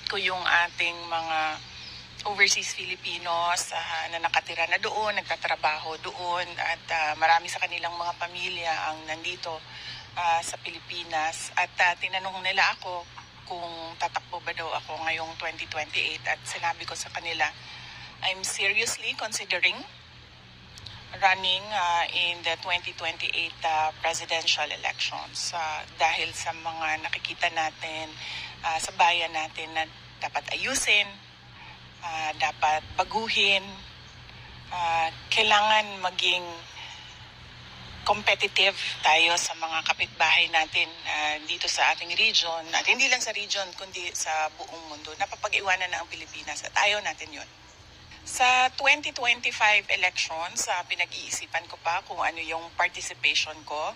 ko yung ating mga overseas Filipinos na nakatira na doon, nagtatrabaho doon at marami sa kanilang mga pamilya ang nandito sa Pilipinas. At tinanong nila ako kung tatakbo ba daw ako ngayong 2028 at sinabi ko sa kanila, I'm seriously considering running in the 2028 presidential elections dahil sa mga nakikita natin sa bayan natin na dapat ayusin, dapat baguhin, kailangan maging competitive tayo sa mga kapitbahay natin dito sa ating region at hindi lang sa region kundi sa buong mundo. Napapag-iwanan na ang Pilipinas at ayaw natin yun. Sa 2025 elections, pinag-iisipan ko pa kung ano yung participation ko.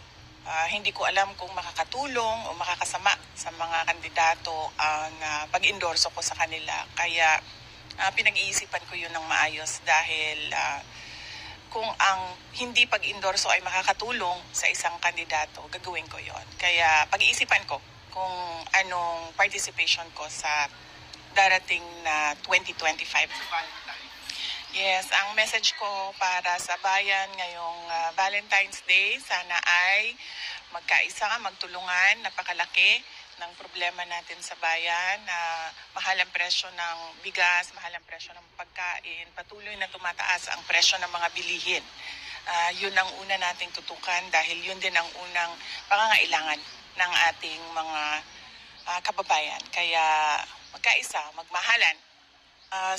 Hindi ko alam kung makakatulong o makakasama sa mga kandidato ang pag-endorso ko sa kanila. Kaya pinag-iisipan ko yun ng maayos dahil kung ang hindi pag-endorso ay makakatulong sa isang kandidato, gagawin ko yon. Kaya pag-iisipan ko kung anong participation ko sa darating na 2025. Yes, ang message ko para sa bayan ngayong Valentine's Day, sana ay magkaisa, magtulungan, napakalaki ng problema natin sa bayan, mahal ang presyo ng bigas, mahal ang presyo ng pagkain, patuloy na tumataas ang presyo ng mga bilihin. Yun ang una nating tutukan dahil yun din ang unang pangangailangan ng ating mga kababayan. Kaya magkaisa, magmahalan.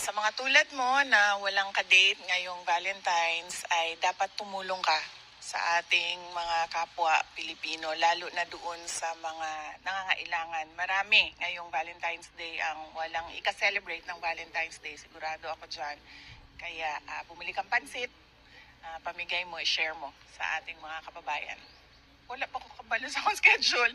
Sa mga tulad mo na walang ka-date ngayong Valentine's ay dapat tumulong ka sa ating mga kapwa Pilipino, lalo na doon sa mga nangangailangan. Marami ngayong Valentine's Day ang walang ika-celebrate ng Valentine's Day. Sigurado ako dyan. Kaya bumili kang pansit, pamigay mo, i-share mo sa ating mga kababayan. Wala pa ko kabalo sa akong schedule.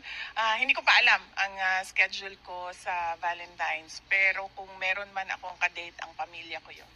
Hindi ko pa alam ang schedule ko sa Valentine's. Pero kung meron man akong ka-date, ang pamilya ko yun.